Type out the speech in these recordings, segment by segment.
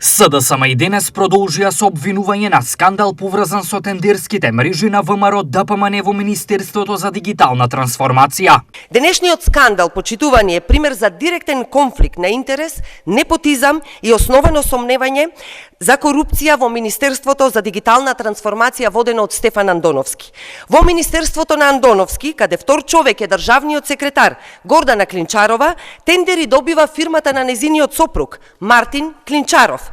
СДСМ и денес продолжија со обвинување на скандал поврзан со тендерските мрежи на ВМРО ДПМН во Министерството за дигитална трансформација. Денешниот скандал, почитувани, е пример за директен конфликт на интерес, непотизам и основано сомневање за корупција во Министерството за дигитална трансформација водено од Стефан Андоновски. Во Министерството на Андоновски, каде втор човек е државниот секретар Гордана Клинчарова, тендери добива фирмата на незиниот сопруг Мартин Клинчаров.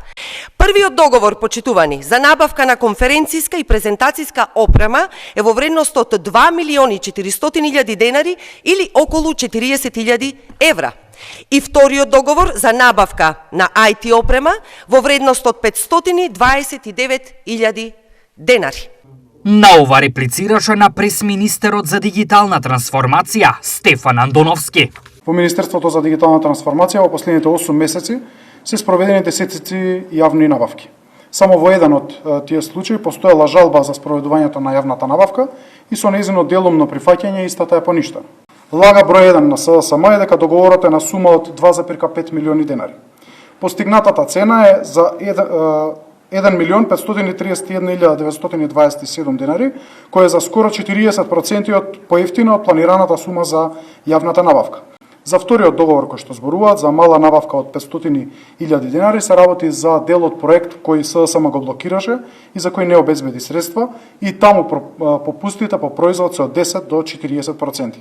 Првиот договор, почитувани, за набавка на конференциска и презентацијска опрема е во вредност од 2.400.000 денари или околу 40.000 евра. И вториот договор за набавка на IT опрема во вредност од 529.000 денари. На ова реплицираше на пресминистерот за дигитална трансформација Стефан Андоновски. Во Министерството за дигитална трансформација во последните 8 месеци се спроведени десетици јавни набавки. Само во еден од тие случаи постоела жалба за спроведувањето на јавната набавка и со нејзино делумно прифаќање истата е поништена. Лага број 1 на СДСМ е дека договорот е на сума од 2,5 милиони денари. Постигнатата цена е за 1.531.927 денари, која е за скоро 40% од поевтина од планираната сума за јавната набавка. За вториот договор кој што зборуваат за мала набавка од 500.000 денари се работи за дел од проект кој СДСМ го блокираше и за кој не обезбеди средства и таму попустите по производ се од 10 до 40%.